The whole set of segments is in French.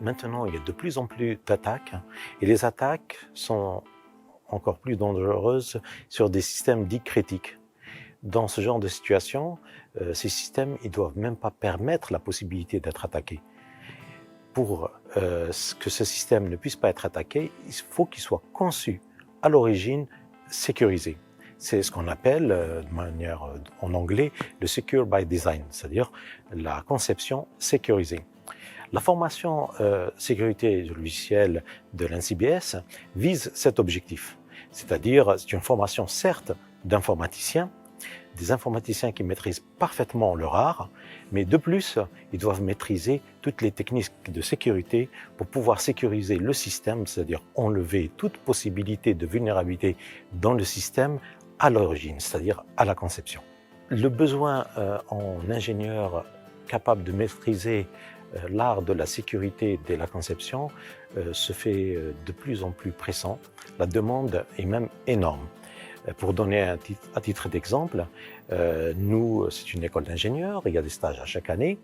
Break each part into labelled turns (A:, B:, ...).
A: Maintenant, il y a de plus en plus d'attaques et les attaques sont encore plus dangereuses sur des systèmes dits critiques. Dans ce genre de situation, ces systèmes ne doivent même pas permettre la possibilité d'être attaqués. Pour que ce système ne puisse pas être attaqué, il faut qu'il soit conçu à l'origine sécurisé. C'est ce qu'on appelle, de manière en anglais, le Secure by Design, c'est-à-dire la conception sécurisée. La formation sécurité logicielle de l'NCBS vise cet objectif, c'est-à-dire c'est une formation certes d'informaticiens, des informaticiens qui maîtrisent parfaitement leur art, mais de plus, ils doivent maîtriser toutes les techniques de sécurité pour pouvoir sécuriser le système, c'est-à-dire enlever toute possibilité de vulnérabilité dans le système à l'origine, c'est-à-dire à la conception. Le besoin en ingénieur capable de maîtriser l'art de la sécurité dès la conception se fait de plus en plus pressant. La demande est même énorme. Pour donner à titre d'exemple, nous, c'est une école d'ingénieurs, il y a des stages à chaque année,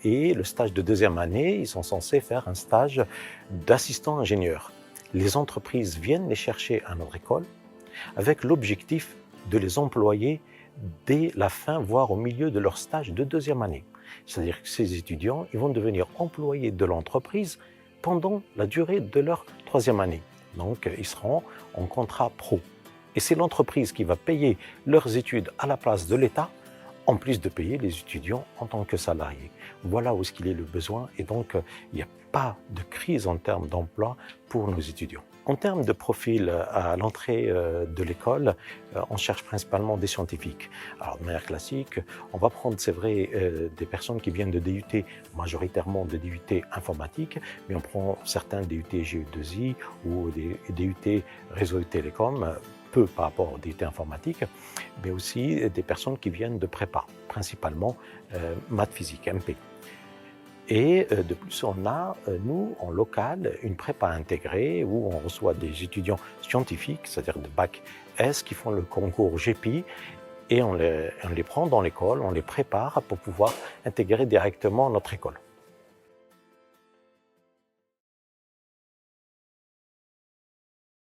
A: et le stage de deuxième année, ils sont censés faire un stage d'assistant ingénieur. Les entreprises viennent les chercher à notre école avec l'objectif de les employer dès la fin, voire au milieu de leur stage de deuxième année. C'est-à-dire que ces étudiants, ils vont devenir employés de l'entreprise pendant la durée de leur troisième année. Donc, ils seront en contrat pro. Et c'est l'entreprise qui va payer leurs études à la place de l'État, en plus de payer les étudiants en tant que salariés. Voilà où est-ce qu'il est le besoin, et donc il n'y a pas de crise en termes d'emploi pour nos étudiants. En termes de profil à l'entrée de l'école, on cherche principalement des scientifiques. Alors de manière classique, on va prendre, c'est vrai, des personnes qui viennent de DUT, majoritairement de DUT informatique, mais on prend certains DUT GE2I ou des DUT réseau et télécom, peu par rapport au DUT informatique, mais aussi des personnes qui viennent de prépa, principalement maths physique, MP. Et de plus, on a, nous, en local, une prépa intégrée où on reçoit des étudiants scientifiques, c'est-à-dire de bac S, qui font le concours GPI, et on les prend dans l'école, on les prépare pour pouvoir intégrer directement notre école.